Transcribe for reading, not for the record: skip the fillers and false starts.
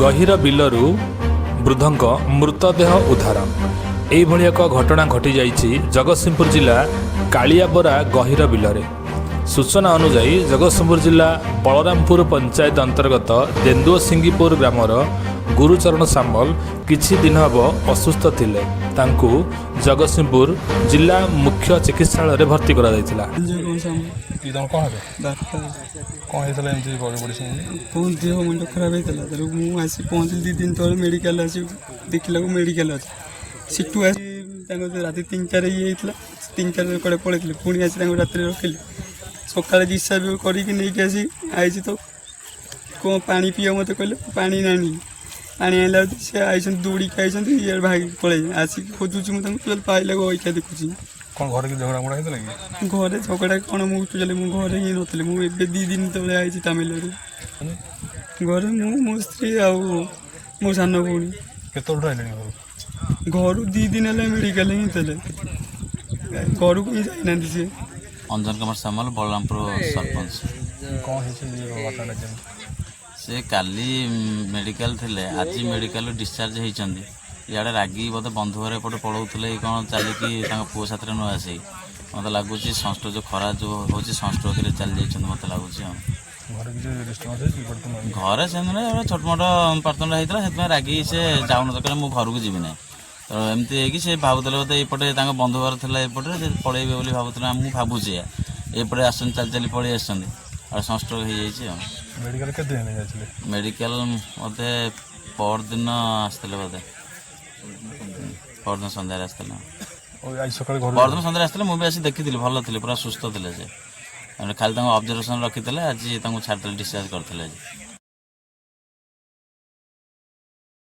गहिर बिलरू वृद्धंक मृतदेह उद्धार एभली एक घटना घटी जाइछि जगतसिंहपुर जिला कालियाबरा गहिर बिलरे। सूचना अनुसार जगतसिंहपुर जिला बलरामपुर पंचायत अंतर्गत देन्दुसिंगीपुर ग्रामर गुरुचरण सामल किछि दिन हब असुस्थ थिले। तांकु जगतसिंहपुर जिला मुख्य चिकित्सालय भर्ती करा जायतिला। देह मुंड खराब होता मुझे पहुँच 2 दिन तले मेडिकल आस देखला मेडिकल अच्छे सीटू रात 3-4 ये 3-4 कड़े पड़े पुणी आसी रात रखिले सका डिस्चार्ज करके आसी आई तो कौन पा पी मत कहले पा ना पानी आइला से आई दौड़ी के आई ये भाई पड़े आसिक खोजुची मुझे पाइला ऐसा देखुची घरे झगड़ा कौन मुझे घरे ही नी मुझे 2 दिन तले आई तामिलनाडु घरे मो स्त्री आ मो सान भौणी घर 2 दिन है मेडिकल ही थे घर को ही जाना सी अंजन कुमार सामल बलरामपुर सरपंच से काली मेडिकल थे आज मेडिकल डिस्चार्ज होती इे रागी बोधे बंधु घर एपटे पढ़ाऊे कौन चलिकी पुओ साथ न आसे मत लगुच सनस्ट्रोक जो खरा जो हो सनस्ट्रोक चली जाइए मत लगुच घरे से छोट मोट पार्टनर होता है रागी से जाऊन तो मु घर को जीवी ना तो एमती से भावुले बोधे ये बंधु घर था एपटे पलैबे बोली भावुला मुझे भावुचे एपटे आस चली चली पलि आस सनस्ट्रोक हो जाए मेडिकल बोधे परदिन आसते बोधे परदिन सन्धार आसते परदिन सन्धार आसते मुझे आसी देखी भल थी पूरा सुस्थ थे खाली ऑब्जर्वेशन रखी आज छाड़ी डिस्चार्ज करते।